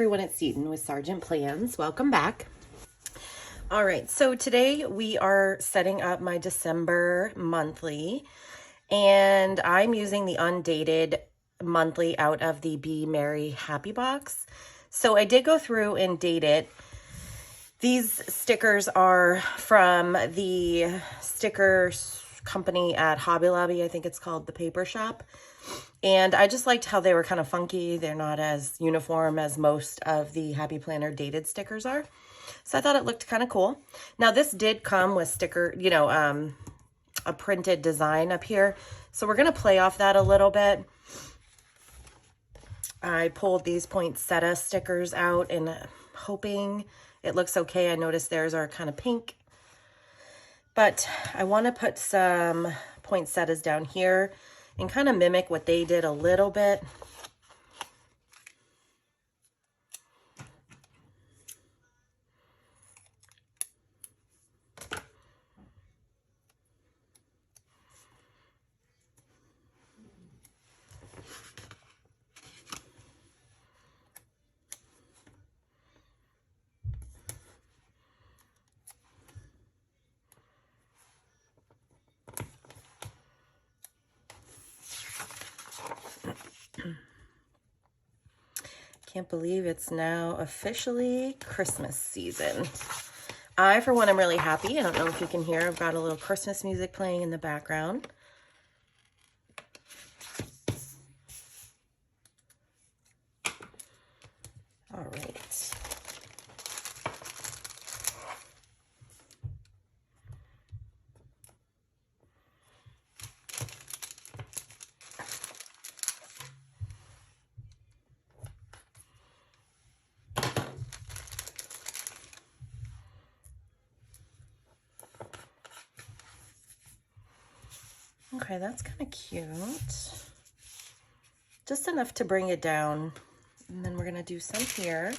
everyone, it's Seaton with Sergeant Plans. Welcome back. All right, so today we are setting up my December monthly, and I'm using the undated monthly out of the Be Merry Happy Box. So I did go through and date it. These stickers are from the sticker company at Hobby Lobby. I think it's called The Paper Shop. And I just liked how they were kind of funky. They're not as uniform as most of the Happy Planner dated stickers are. So I thought it looked kind of cool. Now this did come with sticker, a printed design up here. So we're going to play off that a little bit. I pulled these poinsettia stickers out and hoping it looks okay. I noticed theirs are kind of pink. But I want to put some poinsettias down here and kind of mimic what they did a little bit. Can't believe it's now officially Christmas season. I, for one, am really happy. I don't know if you can hear, I've got a little Christmas music playing in the background. All right. Okay, that's kind of cute. Just enough to bring it down. And then we're going to do some here.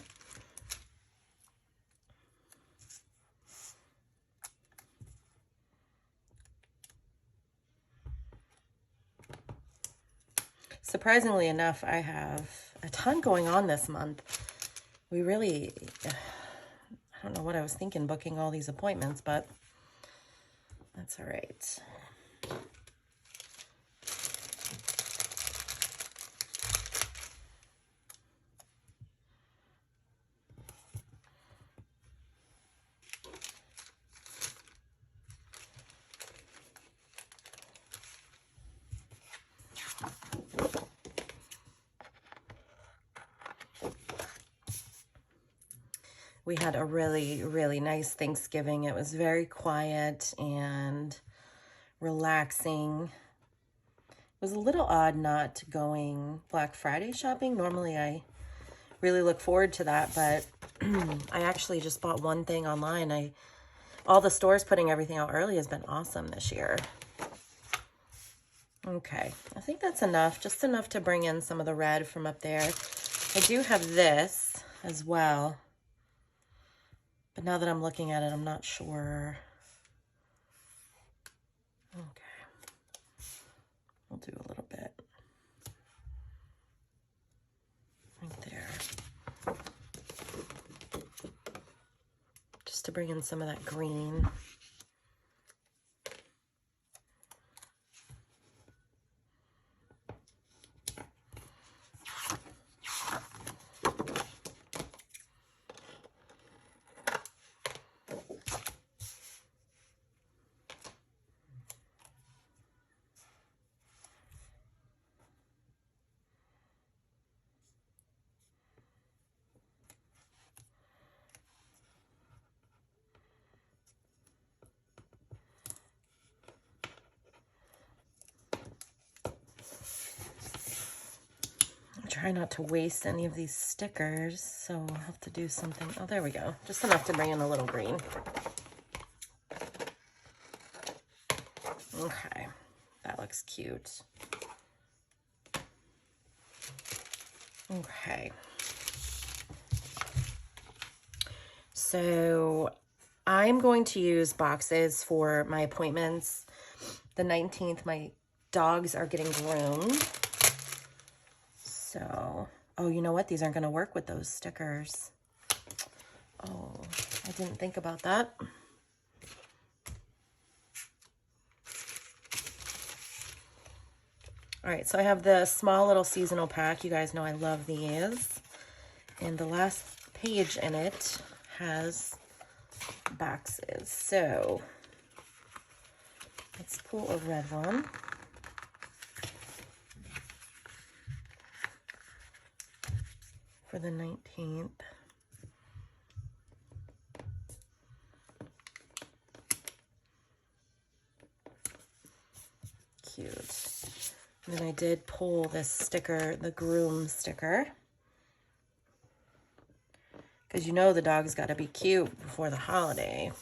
Surprisingly enough, I have a ton going on this month. We really, I don't know what I was thinking booking all these appointments, but that's all right. We had a really, really nice Thanksgiving. It was very quiet and relaxing. It was a little odd not going Black Friday shopping. Normally I really look forward to that, but I actually just bought one thing online. All the stores putting everything out early has been awesome this year. Okay, I think that's enough, just enough to bring in some of the red from up there. I do have this as well. But now that I'm looking at it, I'm not sure. Okay. We'll do a little bit. Right there. Just to bring in some of that green. Try not to waste any of these stickers, so I'll have to do something. Oh, there we go. Just enough to bring in a little green. Okay, that looks cute. Okay. So I'm going to use boxes for my appointments. The 19th, my dogs are getting groomed. So Oh, you know what? These aren't going to work with those stickers. Oh, I didn't think about that. All right, so I have the small little seasonal pack. You guys know I love these. And the last page in it has boxes. So let's pull a red one. For the 19th. Cute. And then I did pull this sticker, the groom sticker. Because you know the dog's got to be cute before the holiday.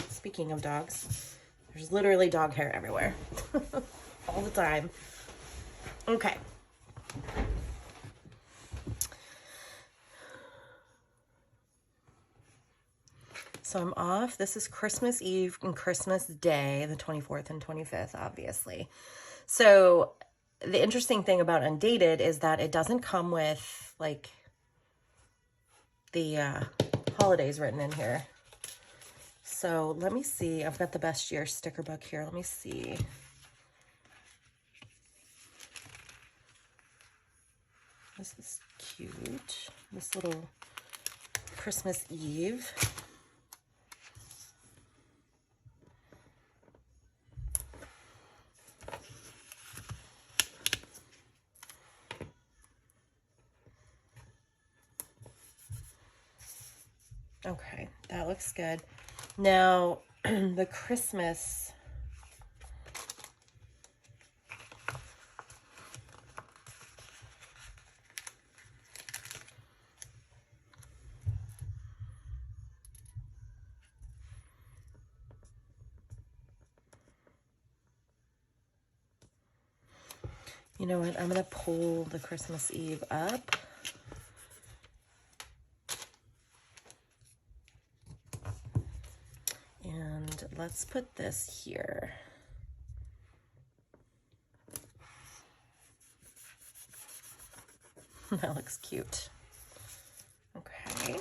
Speaking of dogs, there's literally dog hair everywhere. All the time. Okay. So I'm off. This is Christmas Eve and Christmas Day, the 24th and 25th, obviously. So the interesting thing about Undated is that it doesn't come with like the holidays written in here. So let me see. I've got the Best Year sticker book here. Let me see. This is cute. This little Christmas Eve. Okay, that looks good. Now, the Christmas. You know what? I'm going to pull the Christmas Eve up. And let's put this here. That looks cute. Okay.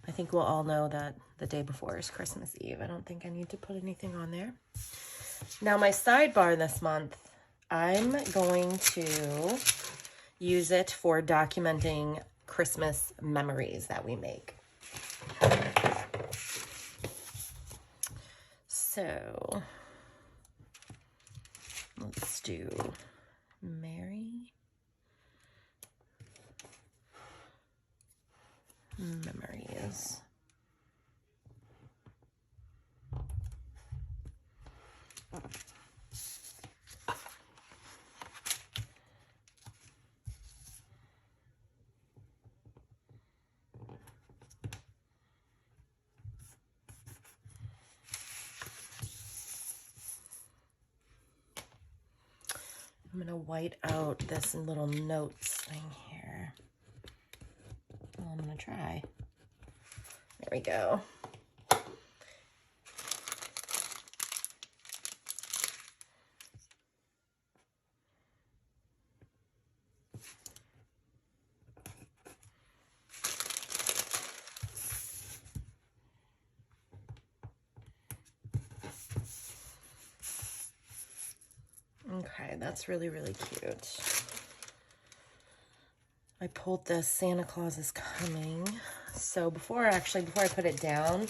I think we'll all know that the day before is Christmas Eve. I don't think I need to put anything on there. Now my sidebar this month, I'm going to use it for documenting Christmas memories that we make. So let's do Merry Memories. I'm going to white out this little notes thing here. Well, I'm going to try. There we go. Okay, that's really, really cute. I pulled this Santa Claus is Coming. So before I put it down,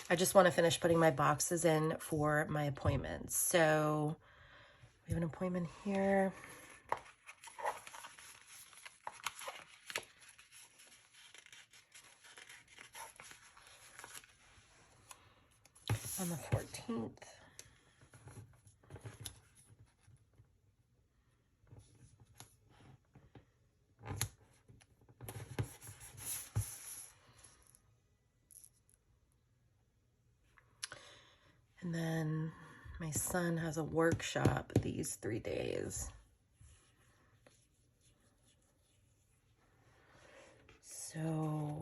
I just want to finish putting my boxes in for my appointments. So we have an appointment here. On the 14th. And then my son has a workshop these 3 days. So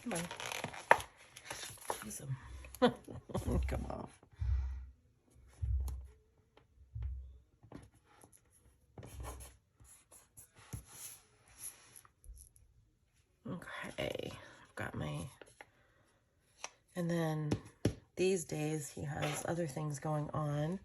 Come on. Use them. Come on. Okay, I've got my, and then these days he has other things going on.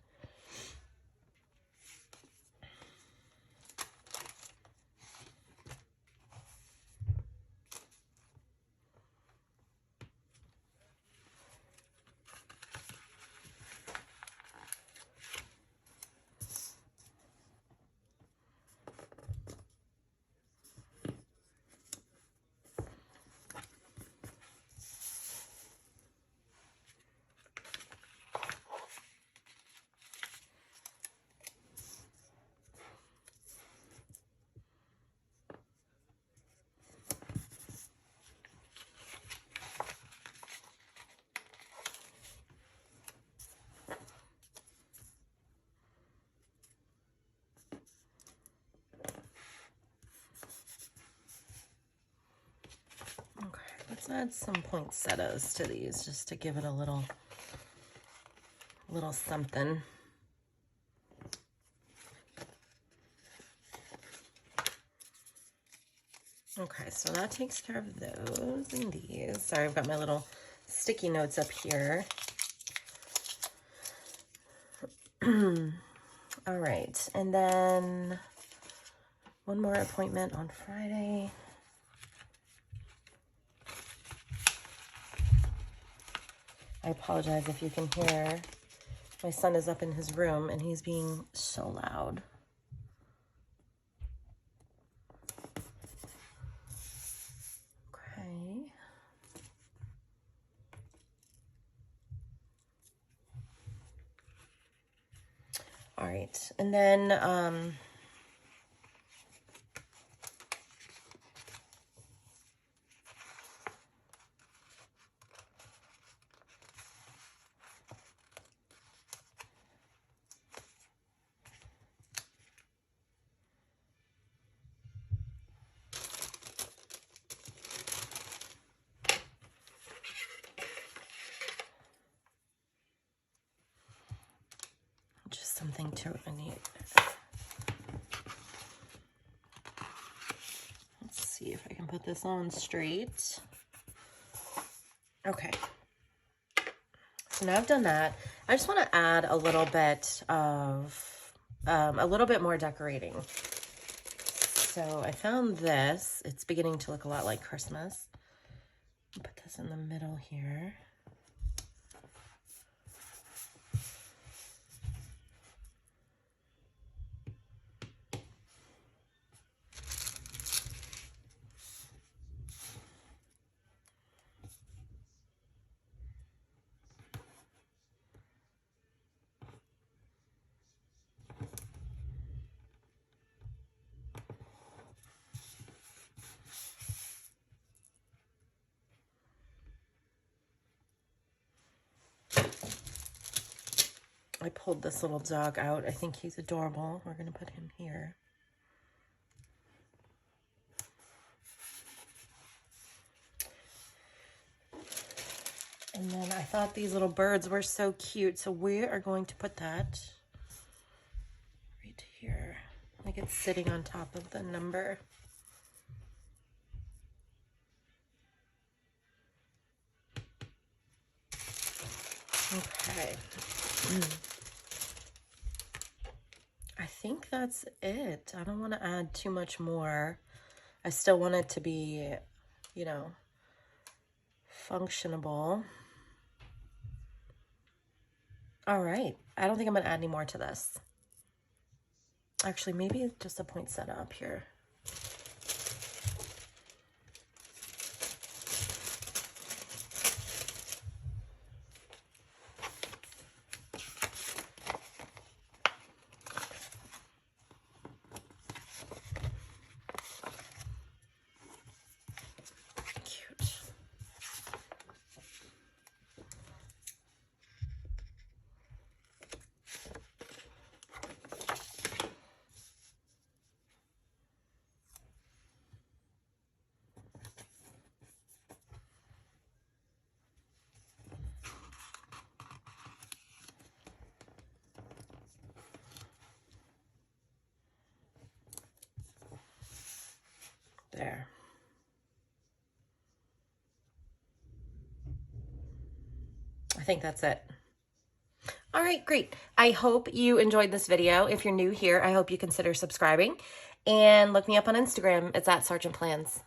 Let's add some poinsettias to these just to give it a little something. Okay, so that takes care of those and these. Sorry, I've got my little sticky notes up here. All right, and then one more appointment on Friday. I apologize if you can hear. My son is up in his room and he's being so loud. Okay. All right, and then just something to need. Let's see if I can put this on straight. Okay. So now I've done that. I just want to add a little bit of, a little bit more decorating. So I found this. It's beginning to look a lot like Christmas. Put this in the middle here. I pulled this little dog out. I think he's adorable. We're going to put him here. And then I thought these little birds were so cute. So we are going to put that right here. Like it's sitting on top of the number. Okay. I think that's it. I don't want to add too much more. I still want it to be, you know, functionable. All right. I don't think I'm going to add any more to this. Actually, maybe just a poinsettia up here. There. I think that's it. All right, great. I hope you enjoyed this video. If you're new here, I hope you consider subscribing and look me up on Instagram. It's at Sergeant Plans.